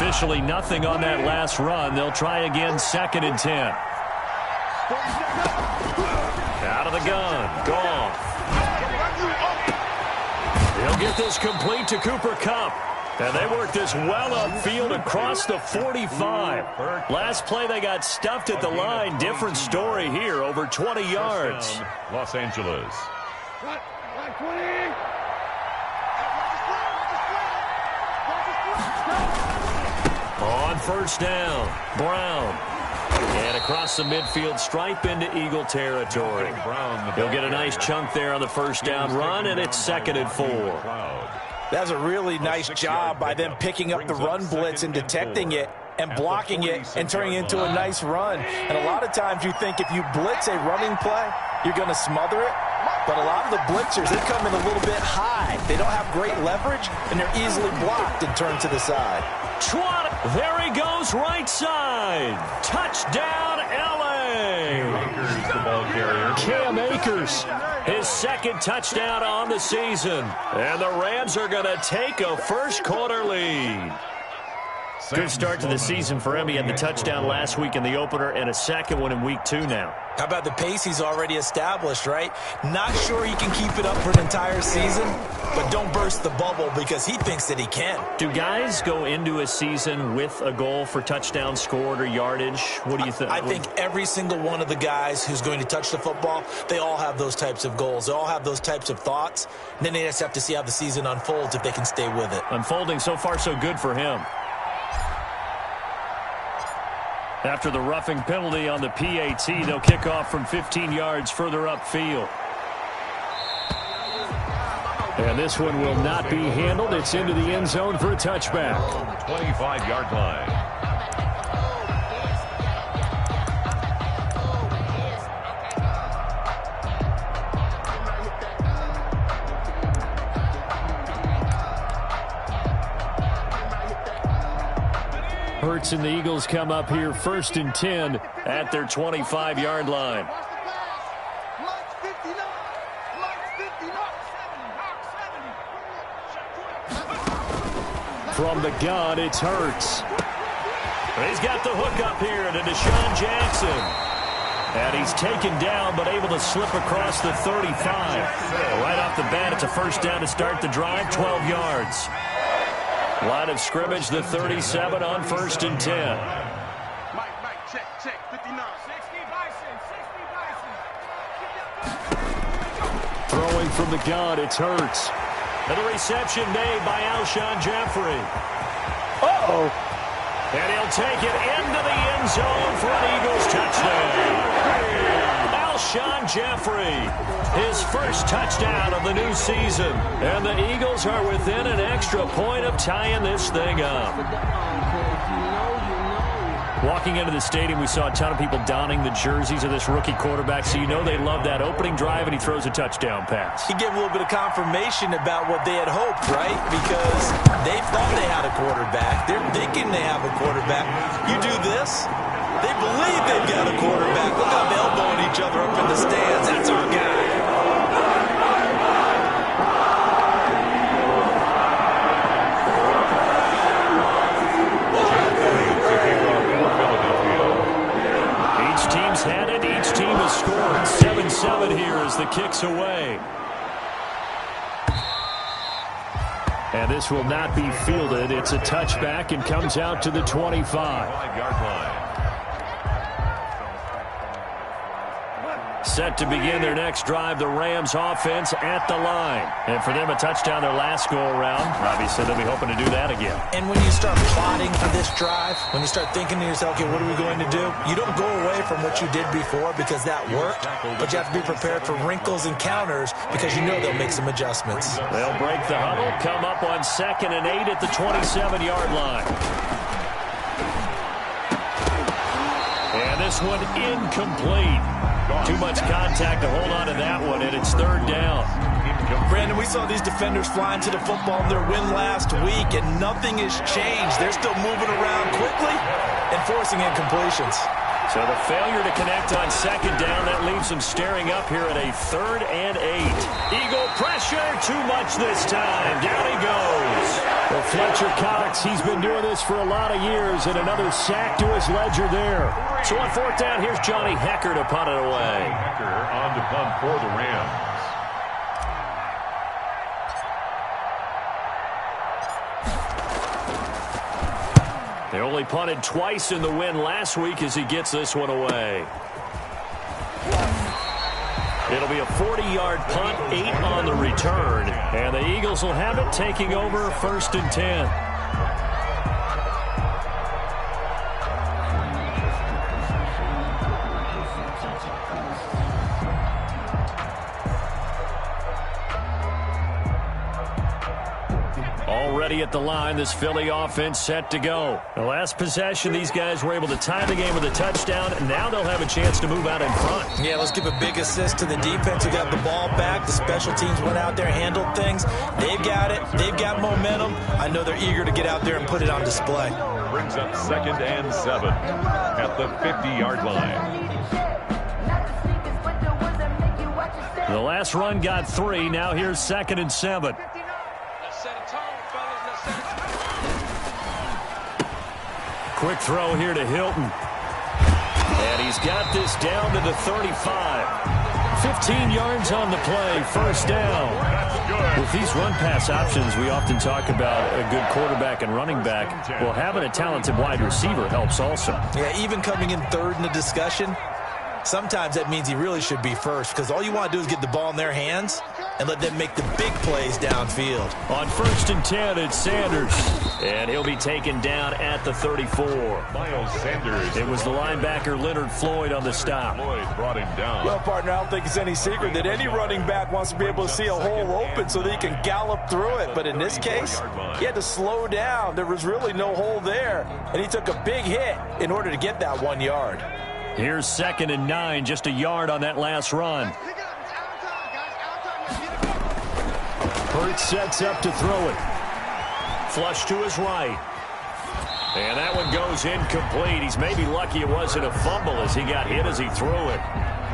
officially nothing on that last run. They'll try again, 2nd and 10. Out of the gun. Goff. He'll get this complete to Cooper Kupp. And they work this well upfield across the 45. Last play they got stuffed at the line. Different story here, over 20 yards. Los Angeles. On 1st down, Brown. And across the midfield stripe into Eagle territory. He'll get a nice chunk there on the 1st down run, and it's 2nd and 4. That's a really nice job by them picking up the run blitz and detecting it and blocking it and turning it into a nice run. And a lot of times you think if you blitz a running play, you're going to smother it. But a lot of the blitzers, they come in a little bit high. They don't have great leverage, and they're easily blocked and turned to the side. There he goes, right side. Touchdown, L.A. Cam Akers, his 2nd touchdown on the season. And the Rams are going to take a first-quarter lead. Good start to the season for him. He had the touchdown last week in the opener and a 2nd one in week 2 now. How about the pace he's already established, right? Not sure he can keep it up for an entire season, but don't burst the bubble because he thinks that he can. Do guys go into a season with a goal for touchdown scored or yardage? What do you think? I think every single one of the guys who's going to touch the football, they all have those types of goals. They all have those types of thoughts. And then they just have to see how the season unfolds if they can stay with it. Unfolding so far so good for him. After the roughing penalty on the PAT, they'll kick off from 15 yards further upfield. And this one will not be handled. It's into the end zone for a touchback. 25-yard line. Hurts and the Eagles come up here 1st and 10 at their 25-yard line. From the gun, it's Hurts. He's got the hook up here to Deshaun Jackson. And he's taken down but able to slip across the 35. Right off the bat, it's a 1st down to start the drive, 12 yards. Line of scrimmage, the 37 on 1st and 10. Check, 59. 60 Bison. Throwing from the gun, it's Hurts. And a reception made by Alshon Jeffrey. Uh-oh. And he'll take it into the end zone for an Eagles touchdown. Alshon Jeffrey, his 1st touchdown of the new season. And the Eagles are within an extra point of tying this thing up. Walking into the stadium, we saw a ton of people donning the jerseys of this rookie quarterback, so you know they love that opening drive, and he throws a touchdown pass. He gave a little bit of confirmation about what they had hoped, right? Because they thought they had a quarterback. They're thinking they have a quarterback. You do this, they believe they've got a quarterback. Look how they're elbowing each other up in the stands. That's our guy. Had it. Each team has scored 7-7 here as the kick's away. And this will not be fielded. It's a touchback and comes out to the 25-yard line. Set to begin their next drive, the Rams offense at the line. And for them, a touchdown their last go-around. Obviously, they'll be hoping to do that again. And when you start plotting for this drive, when you start thinking to yourself, okay, what are we going to do? You don't go away from what you did before because that worked, but you have to be prepared for wrinkles and counters because you know they'll make some adjustments. They'll break the huddle, come up on 2nd and 8 at the 27-yard line. And this one incomplete. Too much contact to hold on to that one, and it's 3rd down. Brandon, we saw these defenders flying to the football in their win last week, and nothing has changed. They're still moving around quickly and forcing incompletions. So the failure to connect on 2nd down, that leaves them staring up here at a 3rd and 8. Eagle pressure, too much this time. Down he goes. Well, Fletcher Cox, he's been doing this for a lot of years, and another sack to his ledger there. So on fourth down, here's Johnny Hecker to punt it away. Hecker on to punt for the Rams. They only punted twice in the win last week as he gets this one away. It'll be a 40-yard punt, 8 on the return. And the Eagles will have it, taking over 1st and 10. Already at the line, this Philly offense set to go. The last possession, these guys were able to tie the game with a touchdown, and now they'll have a chance to move out in front. Yeah, let's give a big assist to the defense who got the ball back. The special teams went out there, handled things. They've got it. They've got momentum. I know they're eager to get out there and put it on display. Brings up 2nd and 7 at the 50-yard line. The last run got 3. Now here's 2nd and 7. Quick throw here to Hilton. And he's got this down to the 35. 15 yards on the play, 1st down. With these run-pass options, we often talk about a good quarterback and running back. Well, having a talented wide receiver helps also. Yeah, even coming in 3rd in the discussion, sometimes that means he really should be 1st, because all you want to do is get the ball in their hands and let them make the big plays downfield. On 1st and 10, it's Sanders. And he'll be taken down at the 34. Miles Sanders. It was the linebacker Leonard Floyd on the stop. Floyd brought him down. Well, partner, I don't think it's any secret that any running back wants to be able to see a hole open so that he can gallop through it. But in this case, he had to slow down. There was really no hole there. And he took a big hit in order to get that 1 yard. Here's 2nd and 9, just a yard on that last run. Hurts sets up to throw it. Flush to his right. And that one goes incomplete. He's maybe lucky it wasn't a fumble as he got hit as he threw it.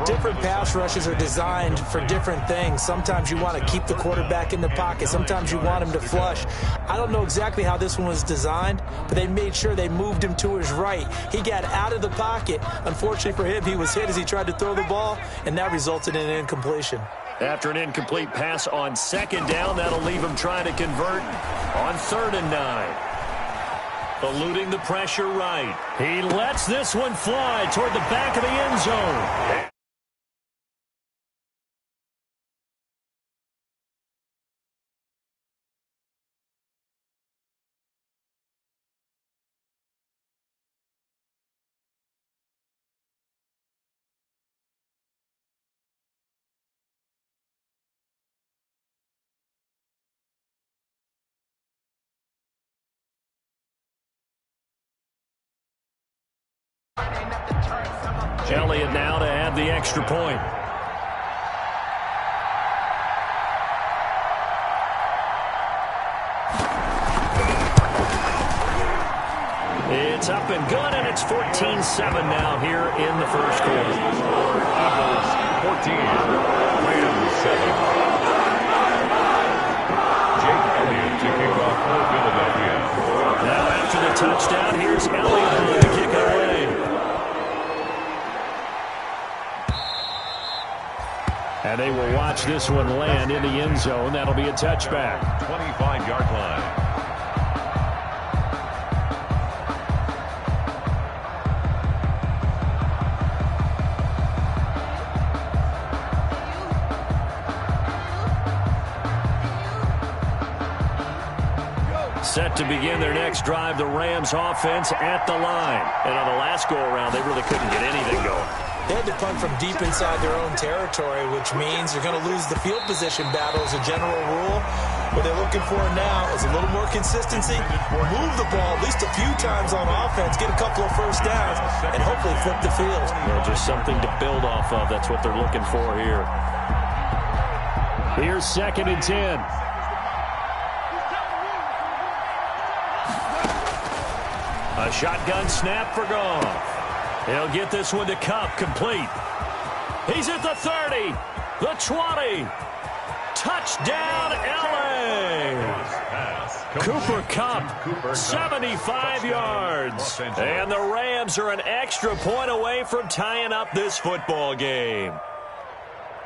Different pass rushes are designed for different things. Sometimes you want to keep the quarterback in the pocket. Sometimes you want him to flush. I don't know exactly how this one was designed, but they made sure they moved him to his right. He got out of the pocket. Unfortunately for him, he was hit as he tried to throw the ball, and that resulted in an incompletion. After an incomplete pass on 2nd down, that'll leave him trying to convert on 3rd and 9. Eluding the pressure right. He lets this one fly toward the back of the end zone. Elliott now to add the extra point. It's up and good, and it's 14-7 now here in the 1st quarter. Eagles 14, Rams 7. Jake Elliott to kick off for Philadelphia. Now after the touchdown, here's Elliott to kick it away. And they will watch this one land in the end zone. That'll be a touchback. 25-yard line. Set to begin their next drive, the Rams offense at the line. And on the last go-around, they really couldn't get anything going. They had to punt from deep inside their own territory, which means they're going to lose the field position battle as a general rule. What they're looking for now is a little more consistency, move the ball at least a few times on offense, get a couple of 1st downs, and hopefully flip the field. Well, just something to build off of. That's what they're looking for here. Here's 2nd and 10. A shotgun snap for Goff. He'll get this one to Kupp, complete. He's at the 30, the 20. Touchdown, LA. Cooper Kupp, 75 yards. And the Rams are an extra point away from tying up this football game.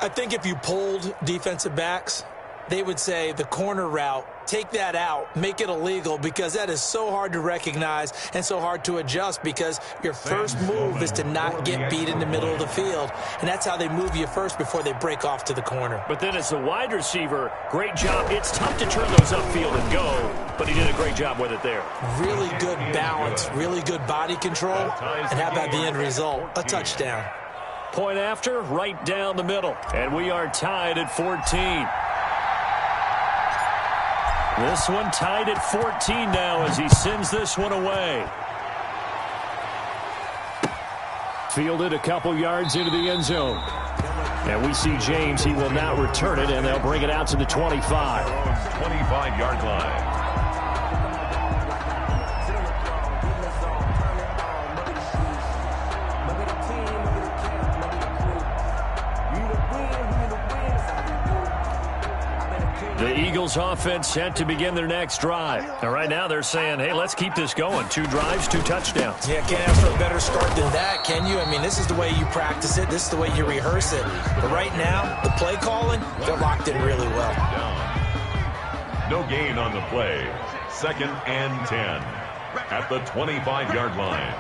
I think if you polled defensive backs, they would say the corner route, take that out, make it illegal, because that is so hard to recognize and so hard to adjust, because your first move is to not get beat in the middle of the field, and that's how they move you first before they break off to the corner. But then as a wide receiver, great job. It's tough to turn those upfield and go, but he did a great job with it there. Really good balance, really good body control, and how about the end result? A touchdown. Point after, right down the middle, and we are tied at 14. This one tied at 14 now as he sends this one away. Fielded a couple yards into the end zone. And we see James. He will not return it, and they'll bring it out to the 25. 25-yard line. The Eagles offense set to begin their next drive. And right now they're saying, hey, let's keep this going. 2 drives, 2 touchdowns. Yeah, can't ask for a better start than that, can you? I mean, this is the way you practice it. This is the way you rehearse it. But right now, the play calling, they're locked in really well. No gain on the play. 2nd and 10 at the 25-yard line.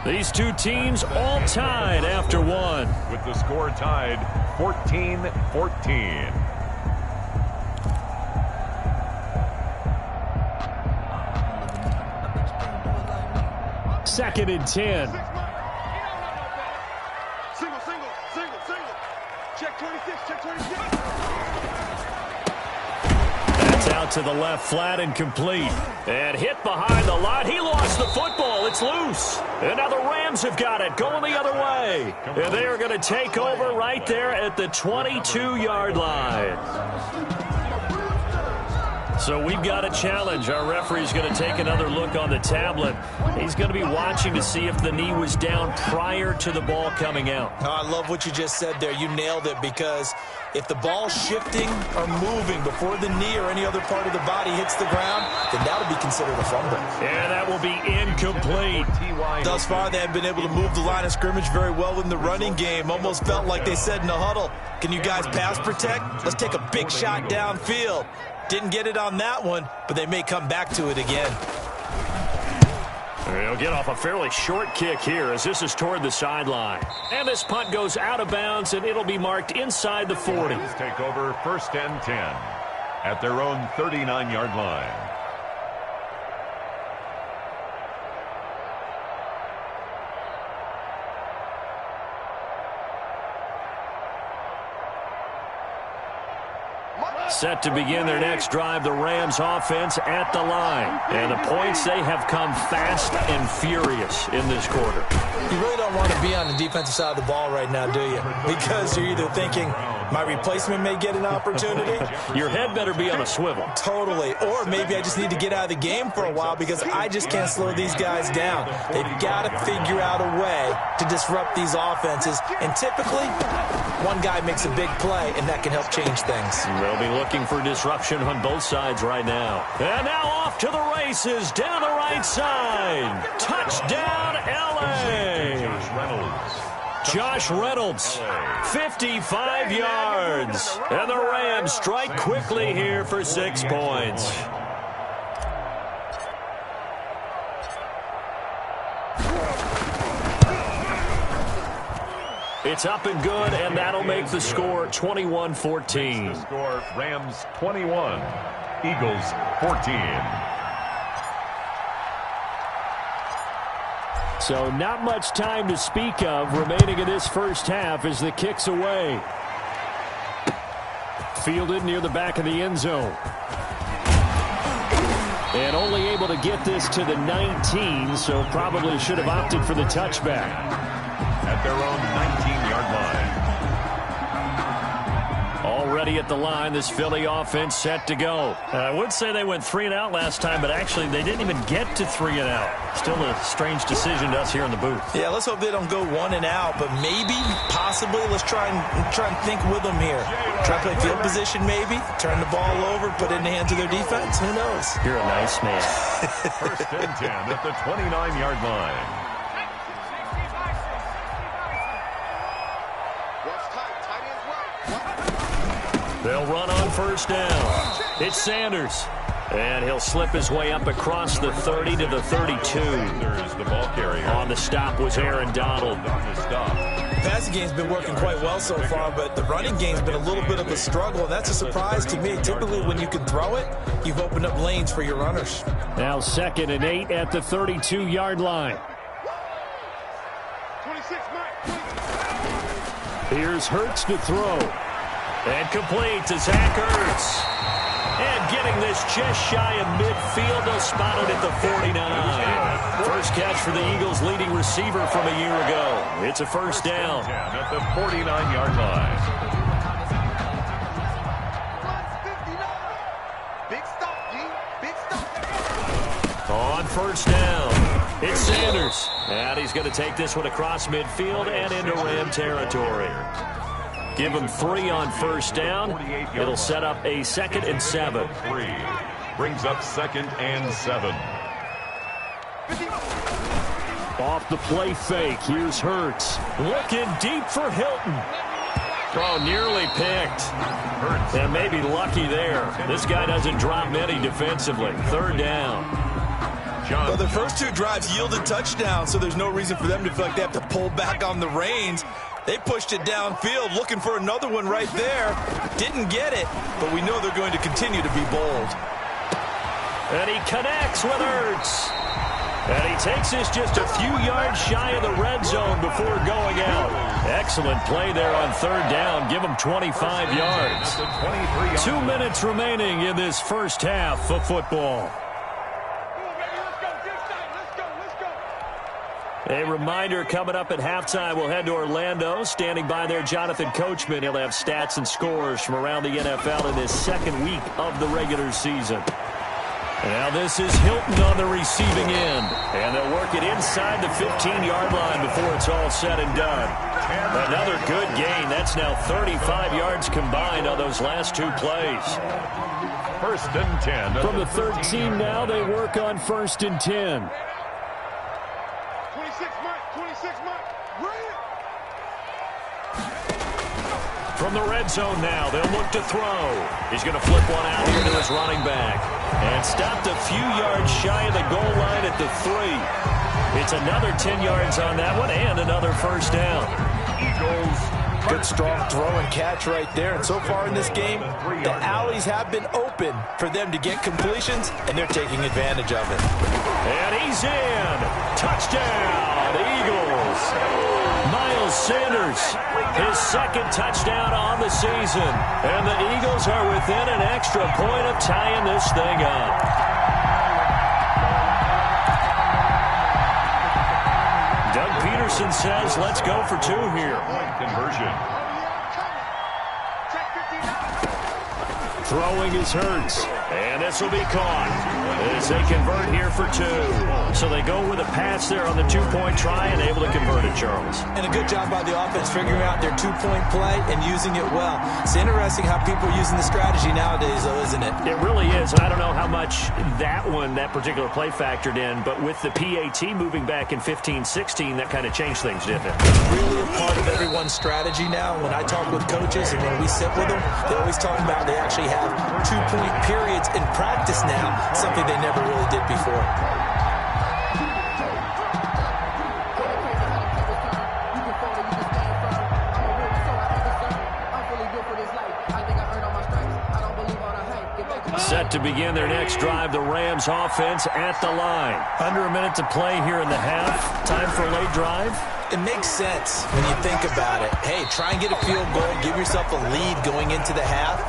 These two teams all tied after one. With the score tied 14-14. 2nd and 10. Single. Check 26. That's out to the left flat and complete. And hit behind the line. He lost the football. It's loose. And now the Rams have got it going the other way. And they are going to take over right there at the 22-yard line. So we've got a challenge. Our referee's going to take another look on the tablet. He's going to be watching to see if the knee was down prior to the ball coming out. Oh, I love what you just said there. You nailed it, because if the ball's shifting or moving before the knee or any other part of the body hits the ground, then that'll be considered a fumble. And that will be incomplete. Thus far, they have been able to move the line of scrimmage very well in the running game. Almost felt like they said in the huddle, can you guys pass protect? Let's take a big shot downfield. Didn't get it on that one, but they may come back to it again. They'll get off a fairly short kick here as this is toward the sideline. And this punt goes out of bounds, and it'll be marked inside the 40. Take over 1st and 10 at their own 39-yard line. Set to begin their next drive, the Rams offense at the line. And the points, they have come fast and furious in this quarter. You really don't want to be on the defensive side of the ball right now, do you? Because you're either thinking, my replacement may get an opportunity. Your head better be on a swivel. Totally. Or maybe I just need to get out of the game for a while because I just can't slow these guys down. They've got to figure out a way to disrupt these offenses. And typically, one guy makes a big play, and that can help change things. They'll be looking for disruption on both sides right now. And now off to the races down the right side. Touchdown, L.A. Josh Reynolds, 55 yards. And the Rams strike quickly here for 6 points. It's up and good, and that'll make the score 21-14. The score, Rams 21, Eagles 14. So not much time to speak of remaining in this first half as the kick's away. Fielded near the back of the end zone. And only able to get this to the 19, so probably should have opted for the touchback. At their own 19-yard line. Already ready at the line. This Philly offense set to go. I would say they went 3 and out last time, but actually they didn't even get to 3 and out. Still a strange decision to us here in the booth. Yeah, let's hope they don't go 1 and out, but maybe, possibly, let's try and think with them here. Try to play field position maybe, turn the ball over, put it in the hands of their defense. Who knows? You're a nice man. First and 10 at the 29-yard line. They'll run on first down. It's Sanders. And he'll slip his way up across the 30 to the 32. Sanders, the ball carrier. On the stop was Aaron Donald. The passing game's been working quite well so far, but the running game's been a little bit of a struggle, and that's a surprise to me. Typically, when you can throw it, you've opened up lanes for your runners. Now 2nd and 8 at the 32-yard line. 26, Mike. Here's Hurts to throw. And complete to Zach Ertz. And getting this just shy of midfield. They'll spot it at the 49. First catch for the Eagles' leading receiver from a year ago. It's a first down. At the 49-yard line. Big stop, G. Big stop. On first down, it's Sanders. And he's going to take this one across midfield and into Ram territory. Give him 3 on first down. It'll set up a 2nd and 7. 3 brings up 2nd and 7. Off the play fake, here's Hurts. Looking deep for Hilton. Oh, nearly picked. Hurts. And maybe lucky there. This guy doesn't drop many defensively. 3rd down. Well, the first 2 drives yielded touchdowns, so there's no reason for them to feel like they have to pull back on the reins. They pushed it downfield, looking for another one right there. Didn't get it, but we know they're going to continue to be bold. And he connects with Ertz. And he takes this just a few yards shy of the red zone before going out. Excellent play there on 3rd down. Give him 25 yards. 2 minutes remaining in this first half of football. A reminder, coming up at halftime, we'll head to Orlando. Standing by there, Jonathan Coachman. He'll have stats and scores from around the NFL in this 2nd week of the regular season. Now this is Hilton on the receiving end. And they'll work it inside the 15-yard line before it's all said and done. Another good gain. That's now 35 yards combined on those last 2 plays. 1st and 10. From the 13 now, they work on 1st and 10. 26, Mike. From the red zone now, they'll look to throw. He's going to flip one out here to his running back. And stopped a few yards shy of the goal line at the 3. It's another 10 yards on that one and another first down. Eagles. Good strong throw and catch right there. And so far in this game, the alleys have been open for them to get completions, and they're taking advantage of it. And he's in. Touchdown, Eagles. Miles Sanders, his 2nd touchdown on the season. And the Eagles are within an extra point of tying this thing up. Doug Peterson says, let's go for 2 here. Conversion. Throwing is Hurts. And this will be caught as they convert here for 2. So they go with a pass there on the 2-point try and able to convert it, Charles. And a good job by the offense figuring out their 2-point play and using it well. It's interesting how people are using the strategy nowadays, though, isn't it? It really is. I don't know how much that particular play factored in, but with the PAT moving back in 15-16, that kind of changed things, didn't it? Really a part of everyone's strategy now. When I talk with coaches and when we sit with them, they always talk about they actually have 2-point periods in practice now, something they never really did before. Set to begin their next drive, the Rams offense at the line. Under a minute to play here in the half. Time for a late drive. It makes sense when you think about it. Hey, try and get a field goal, give yourself a lead going into the half.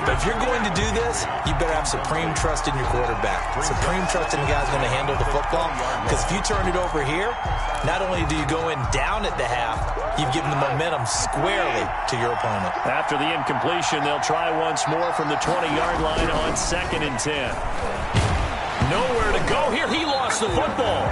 But if you're going to do this, you better have supreme trust in your quarterback. Supreme trust in the guy's going to handle the football. Because if you turn it over here, not only do you go in down at the half, you've given the momentum squarely to your opponent. After the incompletion, they'll try once more from the 20-yard line on 2nd and 10. Nowhere to go here. He lost the football.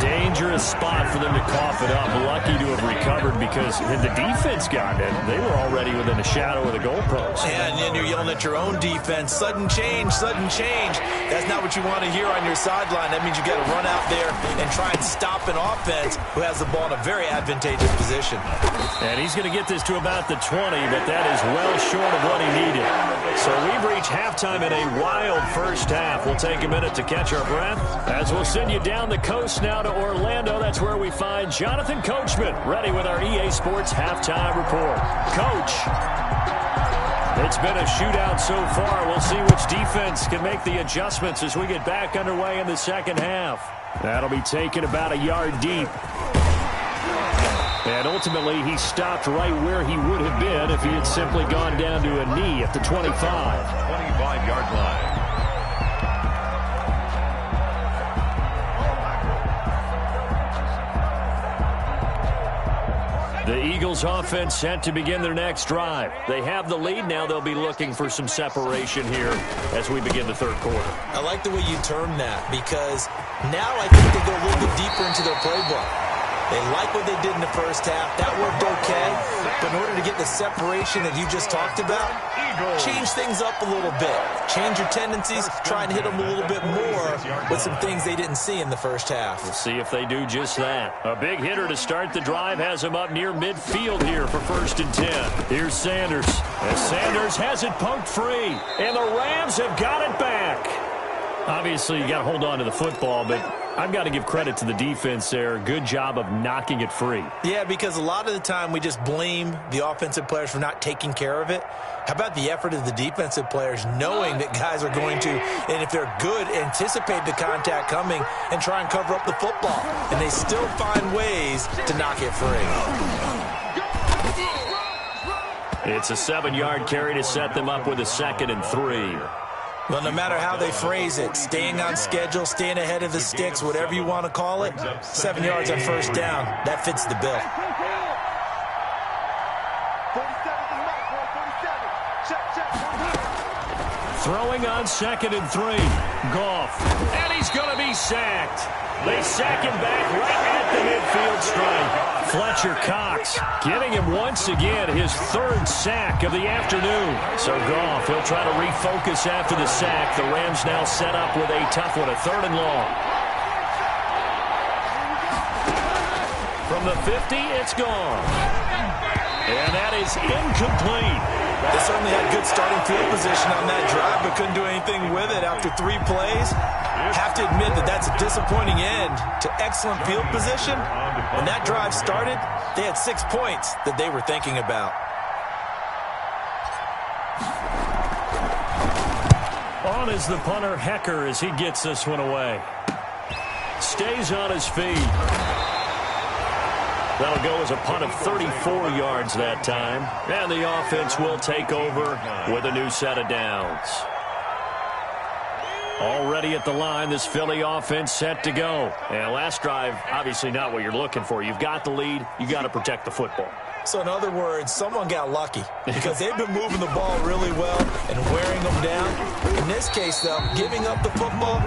Dangerous spot for them to cough it up. Lucky to have recovered because had the defense gotten it, they were already within a shadow of the goalpost. Yeah, and then you're yelling at your own defense. Sudden change, sudden change. That's not what you want to hear on your sideline. That means you got to run out there and try and stop an offense who has the ball in a very advantageous position. And he's going to get this to about the 20, but that is well short of what he needed. So we've reached halftime in a wild first half. We'll take a minute to catch our breath as we'll send you down the coast now to Orlando. That's where we find Jonathan Coachman ready with our EA Sports Halftime Report. Coach, it's been a shootout so far. We'll see which defense can make the adjustments as we get back underway in the second half. That'll be taken about a yard deep. And ultimately, he stopped right where he would have been if he had simply gone down to a knee at the 25. 25-yard line. The Eagles offense set to begin their next drive. They have the lead. Now they'll be looking for some separation here as we begin the third quarter. I like the way you term that because now I think they go a little bit deeper into their playbook. They like what they did in the first half. That worked okay. But in order to get the separation that you just talked about, change things up a little bit. Change your tendencies. Try and hit them a little bit more with some things they didn't see in the first half. We'll see if they do just that. A big hitter to start the drive has him up near midfield here for 1st and 10. Here's Sanders. And Sanders has it poked free. And the Rams have got it back. Obviously, you got to hold on to the football, but I've got to give credit to the defense there. Good job of knocking it free. Yeah, because a lot of the time we just blame the offensive players for not taking care of it. How about the effort of the defensive players knowing that guys are going to, and if they're good, anticipate the contact coming and try and cover up the football. And they still find ways to knock it free. It's a 7-yard carry to set them up with a 2nd and 3. Well, no matter how they phrase it, staying on schedule, staying ahead of the sticks, whatever you want to call it, 7 yards on 1st down, that fits the bill. Throwing on 2nd and 3. Goff. And he's going to be sacked. They sack him back right at the midfield stripe. Fletcher Cox getting him once again his 3rd sack of the afternoon. So Goff, he'll try to refocus after the sack. The Rams now set up with a tough one, a 3rd and long. From the 50, it's gone. And that is incomplete. They certainly had good starting field position on that drive, but couldn't do anything with it after 3 plays. Have to admit that that's a disappointing end to excellent field position. When that drive started, they had 6 points that they were thinking about. On is the punter, Hecker, as he gets this one away. Stays on his feet. That'll go as a punt of 34 yards that time. And the offense will take over with a new set of downs. Already at the line, this Philly offense set to go. And last drive, obviously not what you're looking for. You've got the lead. You got to protect the football. So in other words, someone got lucky because they've been moving the ball really well and wearing them down. In this case, though, giving up the football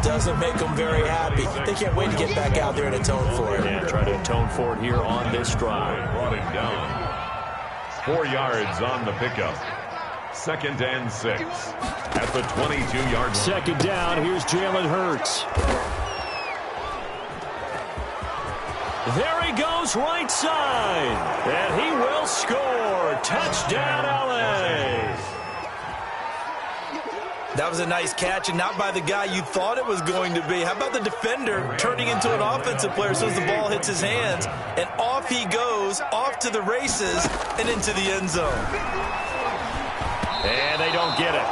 doesn't make them very happy. They can't wait to get back out there and atone for it. Yeah, try to atone for it here on this drive. Brought him down. 4 yards on the pickup. 2nd and 6 at the 22-yard line. 2nd down. Here's Jalen Hurts. There he goes right side. And he will score. Touchdown, L.A. That was a nice catch, and not by the guy you thought it was going to be. How about the defender turning into an offensive player as soon as the ball hits his hands, and off he goes, off to the races, and into the end zone. And they don't get it.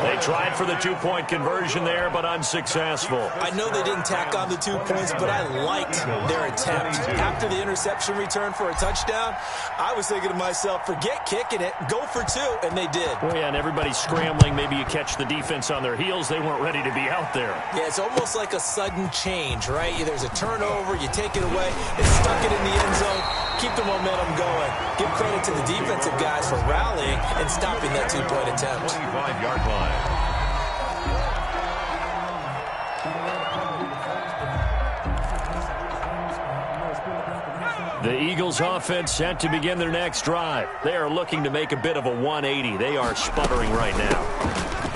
They They tried for the two-point conversion there, but unsuccessful. I know they didn't tack on the 2 points, but I liked their attempt. After the interception return for a touchdown, I was thinking to myself, forget kicking it, go for 2, and they did. Well, yeah, and everybody's scrambling. Maybe you catch the defense on their heels. They weren't ready to be out there. Yeah, it's almost like a sudden change, right? There's a turnover, you take it away, it's stuck it in the end zone, keep the momentum going. Give credit to the defensive guys for rallying and stopping that 2-point attempt. 25-yard line. The Eagles offense set to begin their next drive. They are looking to make a bit of a 180. They are sputtering right now.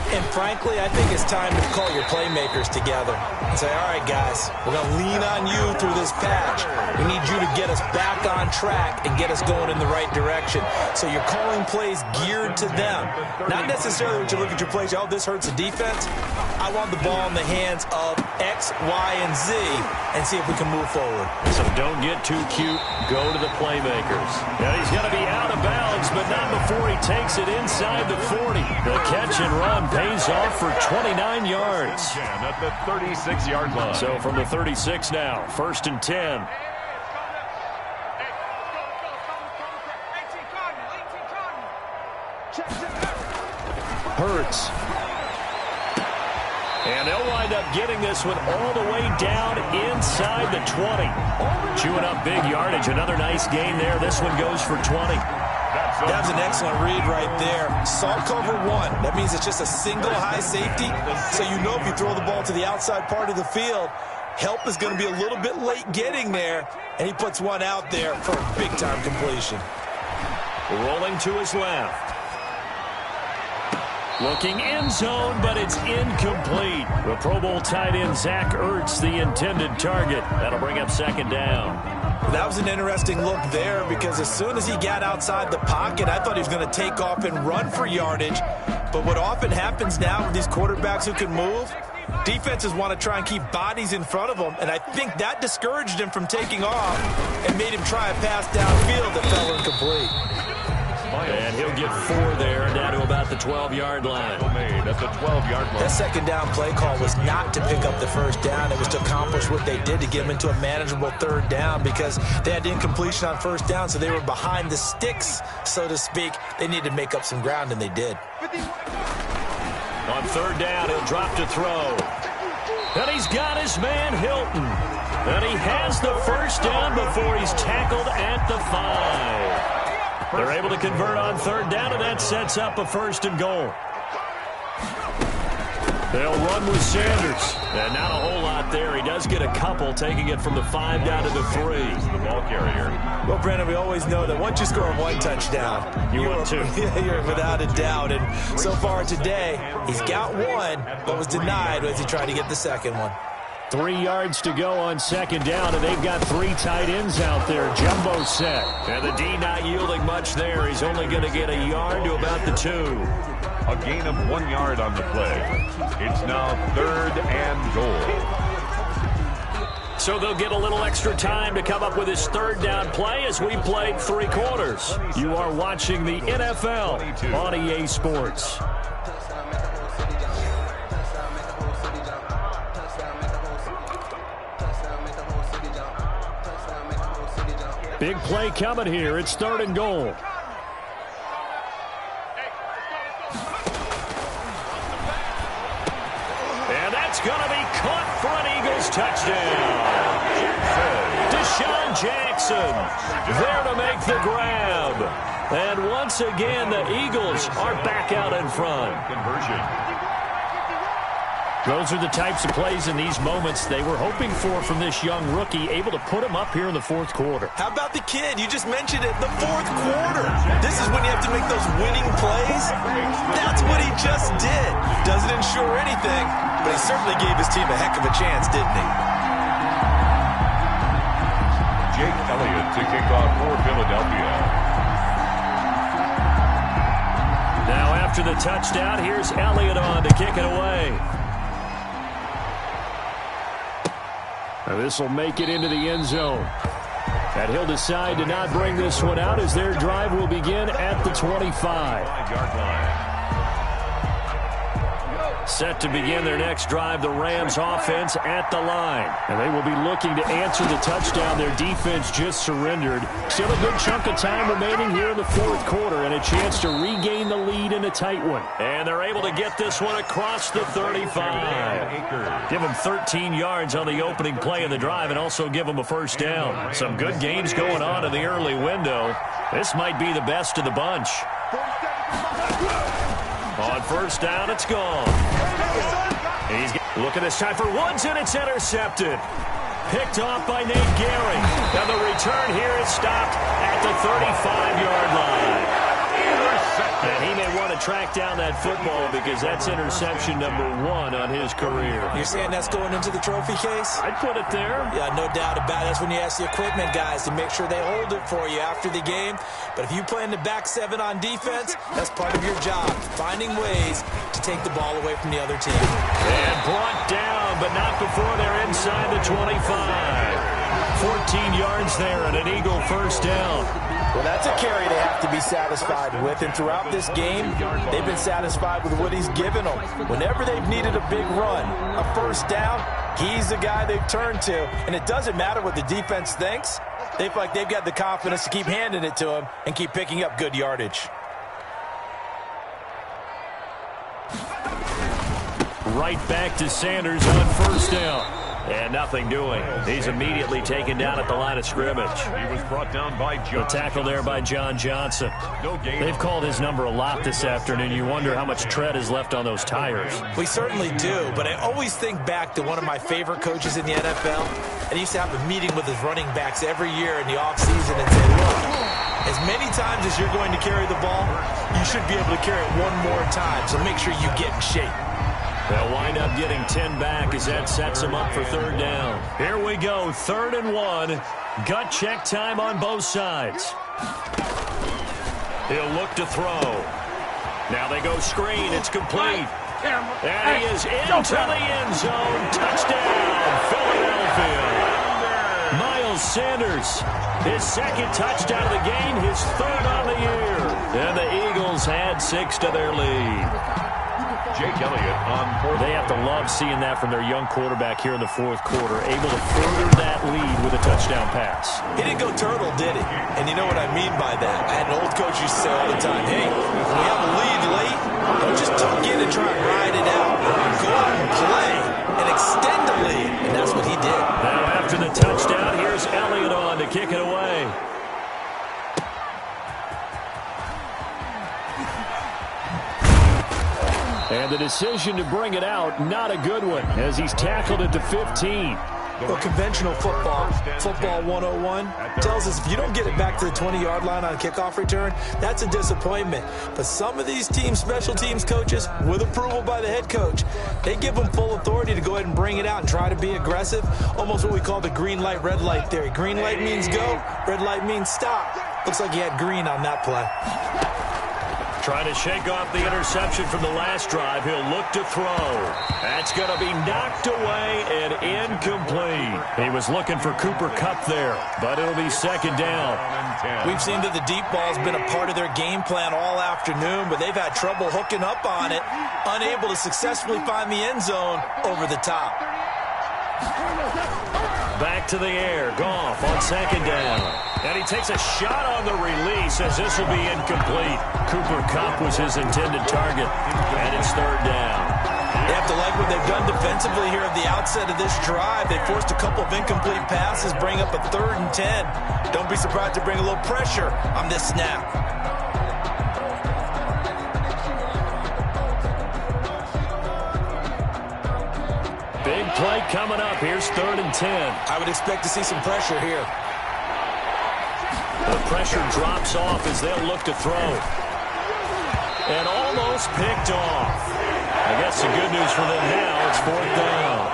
And frankly, I think it's time to call your playmakers together and say, all right, guys, we're going to lean on you through this patch. We need you to get us back on track and get us going in the right direction. So you're calling plays geared to them. Not necessarily when you look at your plays, oh, this hurts the defense. I want the ball in the hands of X, Y, and Z and see if we can move forward. So don't get too cute. Go to the playmakers. Now he's going to be out of bounds, but not before he takes it inside the 40. The catch and run pays off for 29 yards. At the 36-yard line. So from the 36 now, 1st and 10. Hurts. And they'll wind up getting this one all the way down inside the 20. Chewing up big yardage. Another nice gain there. This one goes for 20. That was an excellent read right there. Saw cover 1. That means it's just a single high safety. So you know if you throw the ball to the outside part of the field, help is going to be a little bit late getting there. And he puts one out there for a big-time completion. Rolling to his left. Looking end zone, but it's incomplete. The Pro Bowl tight end Zach Ertz, the intended target. That'll bring up 2nd down. That was an interesting look there because as soon as he got outside the pocket, I thought he was going to take off and run for yardage. But what often happens now with these quarterbacks who can move, defenses want to try and keep bodies in front of them, and I think that discouraged him from taking off and made him try a pass downfield that fell incomplete. And he'll get 4 there, down to about the 12-yard line. At the 12-yard line. That 2nd down play call was not to pick up the 1st down. It was to accomplish what they did to get them into a manageable 3rd down because they had incompletion on 1st down, so they were behind the sticks, so to speak. They needed to make up some ground, and they did. On 3rd down, he'll drop to throw. And he's got his man Hilton. And he has the 1st down before he's tackled at the 5. They're able to convert on 3rd down, and that sets up a 1st and goal. They'll run with Sanders. And not a whole lot there. He does get a couple, taking it from the 5 down to the 3. The ball carrier. Well, Brandon, we always know that once you score 1 touchdown, you want 2. You're without a doubt. And so far today, he's got 1, but was denied as he tried to get the 2nd one. 3 yards to go on 2nd down, and they've got 3 tight ends out there. Jumbo set. And the D not yielding much there. He's only going to get a yard to about the 2. A gain of 1 yard on the play. It's now 3rd and goal. So they'll get a little extra time to come up with his 3rd down play as we played 3 quarters. You are watching the NFL on EA Sports. Big play coming here. It's 3rd and goal. And that's going to be caught for an Eagles touchdown. Deshaun Jackson there to make the grab. And once again, the Eagles are back out in front. Conversion. Those are the types of plays in these moments they were hoping for from this young rookie, able to put him up here in the 4th quarter. How about the kid? You just mentioned it, the 4th quarter. This is when you have to make those winning plays. That's what he just did. Doesn't ensure anything, but he certainly gave his team a heck of a chance, didn't he? Jake Elliott to kick off for Philadelphia. Now after the touchdown, here's Elliott on to kick it away. This will make it into the end zone. And he'll decide to not bring this one out as their drive will begin at the 25. 5-yard line. Set to begin their next drive, the Rams offense at the line. And they will be looking to answer the touchdown their defense just surrendered. Still a good chunk of time remaining here in the fourth quarter and a chance to regain the lead in a tight one. And they're able to get this one across the 35. Give them 13 yards on the opening play of the drive and also give them a first down. Some good games going on in the early window. This might be the best of the bunch. On first down, it's gone. He's looking this time for Woods, and it's intercepted. Picked off by Nate Gehring. Now the return here is stopped at the 35-yard line. And he may want to track down that football because that's interception number 1 on his career. You're saying that's going into the trophy case? I'd put it there. Yeah, no doubt about it. That's when you ask the equipment guys to make sure they hold it for you after the game. But if you play in the back 7 on defense, that's part of your job, finding ways to take the ball away from the other team. And brought down, but not before they're inside the 25. 14 yards there and an Eagle first down. Well, that's a carry they have to be satisfied with, and throughout this game, they've been satisfied with what he's given them. Whenever they've needed a big run, a first down, he's the guy they've turned to, and it doesn't matter what the defense thinks. They feel like they've got the confidence to keep handing it to him and keep picking up good yardage. Right back to Sanders on first down. And nothing doing. He's immediately taken down at the line of scrimmage. He was brought down by John. The tackle there by John Johnson. They've called his number a lot this afternoon. You wonder how much tread is left on those tires. We certainly do, but I always think back to one of my favorite coaches in the NFL. And he used to have a meeting with his running backs every year in the offseason and say, look, as many times as you're going to carry the ball, you should be able to carry it one more time, so make sure you get in shape. They'll wind up getting 10 back as that sets them up for third down. Here we go, 3rd and 1. Gut check time on both sides. He'll look to throw. Now they go screen. It's complete. And he is into the end zone. Touchdown, Philadelphia. Miles Sanders, his 2nd touchdown of the game, his 3rd on the year. And the Eagles add 6 to their lead. Jake Elliott on fourth. They have to love seeing that from their young quarterback here in the fourth quarter, able to further that lead with a touchdown pass. He didn't go turtle, did he? And you know what I mean by that. I had an old coach used to say all the time, hey, when we have a lead late, don't just tuck in and try and ride it out. Go out and play and extend the lead. And that's what he did. Now after the touchdown, here's Elliott on to kick it away. And the decision to bring it out, not a good one, as he's tackled at the 15. Well, conventional football 101, tells us if you don't get it back to the 20-yard line on a kickoff return, that's a disappointment. But some of these teams, special teams coaches, with approval by the head coach, they give them full authority to go ahead and bring it out and try to be aggressive, almost what we call the green light, red light theory. Green light means go, red light means stop. Looks like he had green on that play. Trying to shake off the interception from the last drive. He'll look to throw. That's going to be knocked away and incomplete. He was looking for Cooper Kupp there, but it'll be 2nd down. We've seen that the deep ball's been a part of their game plan all afternoon, but they've had trouble hooking up on it, unable to successfully find the end zone over the top. Back to the air. Goff on 2nd down. And he takes a shot on the release as this will be incomplete. Cooper Kupp was his intended target. And it's 3rd down. They have to like what they've done defensively here at the outset of this drive. They forced a couple of incomplete passes, bring up a 3rd and 10. Don't be surprised to bring a little pressure on this snap. Big play coming up. Here's 3rd and 10. I would expect to see some pressure here. The pressure drops off as they'll look to throw. And almost picked off. I guess the good news for them now, it's 4th down.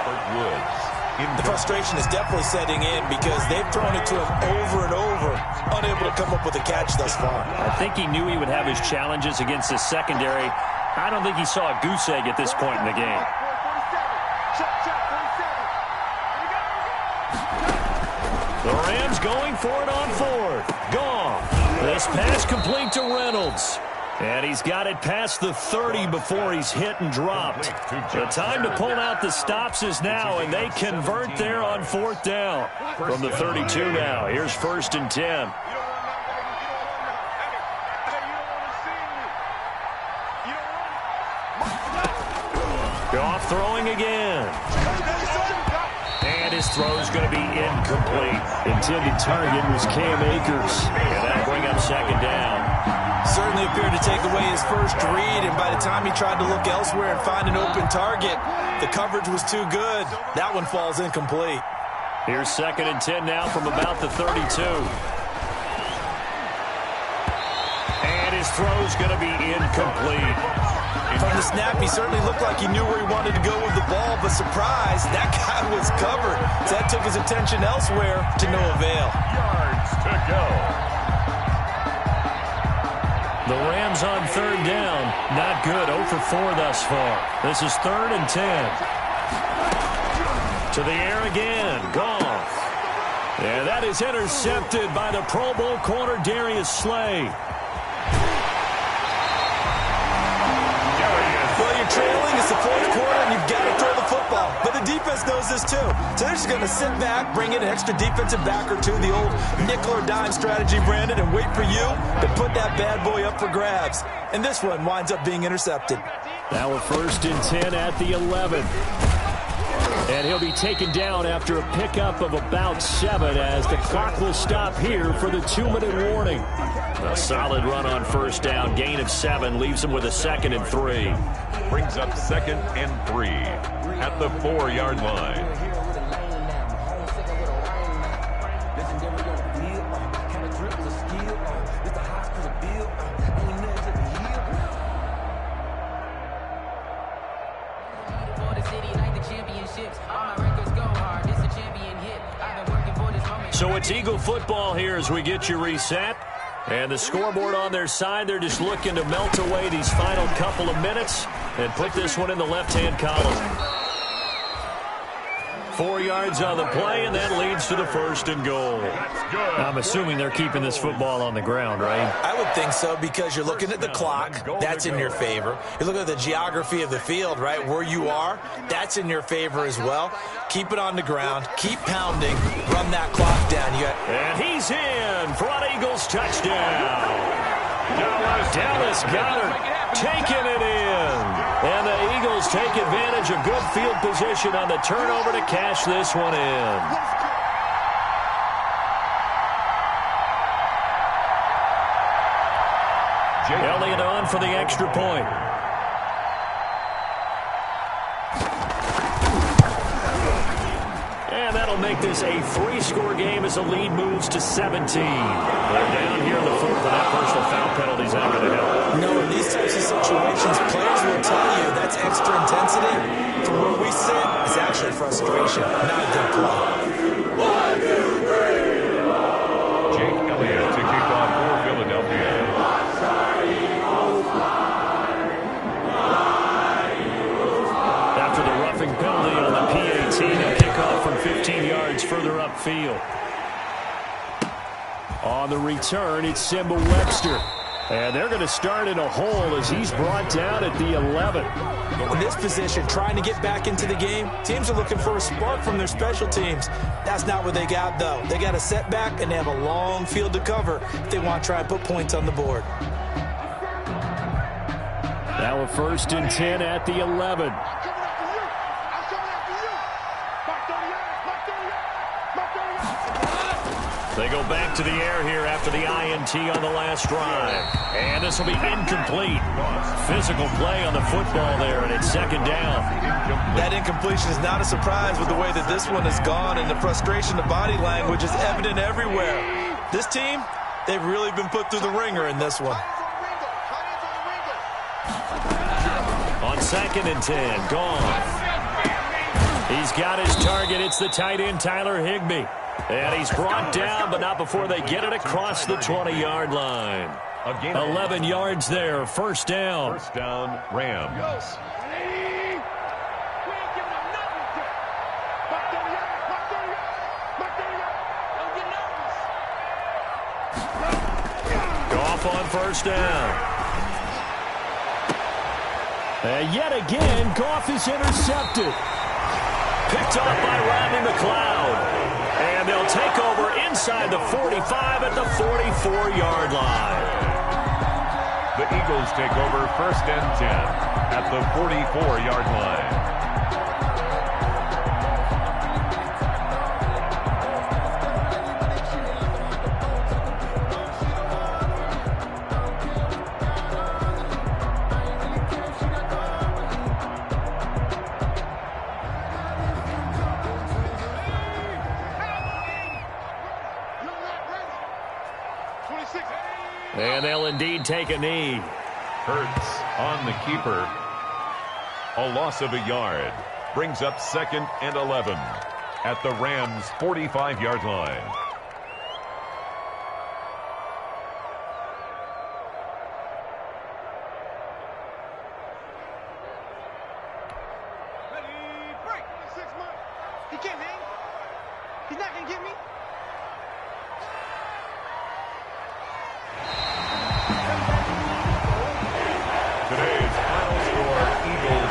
The frustration is definitely setting in because they've thrown it to him over and over, unable to come up with a catch thus far. I think he knew he would have his challenges against the secondary. I don't think he saw a goose egg at this point in the game. The Rams going for it on 4th. Goff. This pass complete to Reynolds. And he's got it past the 30 before he's hit and dropped. The time to pull out the stops is now, and they convert there on 4th down. From the 32 now, here's 1st and 10. Goff throwing again. And his throw's going to be incomplete. Intended target was Cam Akers. And that'll bring up 2nd down. Certainly appeared to take away his first read, and by the time he tried to look elsewhere and find an open target, the coverage was too good. That one falls incomplete. Here's 2nd and 10 now from about the 32. And his throw's going to be incomplete. From the snap, he certainly looked like he knew where he wanted to go with the ball, but surprise, that guy was covered. So that took his attention elsewhere to no avail. Yards to go. The Rams on 3rd down. Not good. 0 for 4 thus far. This is 3rd and 10. To the air again. Goff. And that is intercepted by the Pro Bowl corner Darius Slay. Well, you're trailing. It's the 4th quarter, and you've got to throw the football. But the defense knows this, too. So they're just going to sit back, bring in an extra defensive back or two, the old nickel or dime strategy, Brandon, and wait for you to put that bad boy up for grabs. And this one winds up being intercepted. Now a 1st and 10 at the 11. And he'll be taken down after a pickup of about 7 as the clock will stop here for the 2-minute warning. A solid run on 1st down. Gain of 7 leaves him with a 2nd and 3. Brings up 2nd and 3 at the 4-yard line. So it's Eagle football here as we get you reset. And the scoreboard on their side, they're just looking to melt away these final couple of minutes and put this one in the left-hand column. 4 yards on the play, and that leads to the 1st and goal. I'm assuming they're keeping this football on the ground, right? I would think so, because you're looking at the clock. That's in your favor. You're looking at the geography of the field, right? Where you are, that's in your favor as well. Keep it on the ground. Keep pounding. Run that clock down. And he's in for an Eagles touchdown. Dallas Goedert taking it in. And the Eagles take advantage of good field position on the turnover to cash this one in. Elliott on for the extra point. And that'll make this a 3-score game as the lead moves to 17. They're down here in the 4th, and that personal foul penalty's not going to help. No, in these types of situations, players will tell you that's extra intensity. From where we sit, it's actually frustration, not a good play. 1, 2, 3. Jake Elliott to kick off for Philadelphia. After the roughing penalty on the PAT, they'll kick off from 15 yards further upfield. On the return, it's Simba Webster. And they're going to start in a hole as he's brought down at the 11. In this position, trying to get back into the game, teams are looking for a spark from their special teams. That's not what they got, though. They got a setback, and they have a long field to cover if they want to try and put points on the board. Now a 1st and 10 at the 11. They go back to the air here after the INT on the last drive. And this will be incomplete. Physical play on the football there, and it's 2nd down. That incompletion is not a surprise with the way that this one has gone, and the frustration, the body language is evident everywhere. This team, they've really been put through the ringer in this one. On 2nd and 10, Goff. He's got his target. It's the tight end, Tyler Higbee. And he's brought down, but not before they get it across the 20-yard line. 11 yards there, 1st down. 1st down, Rams. Goff on 1st down. And yet again, Goff is intercepted. Picked off by Rodney McLeod. And they'll take over inside the 45 at the 44-yard line. The Eagles take over 1st and 10 at the 44-yard line. And they'll indeed take a knee. Hurts on the keeper. A loss of a yard. Brings up 2nd and 11 at the Rams' 45-yard line. Ready, break. 6 months. He can't hang. He's not going to get me. Today's final score, Eagles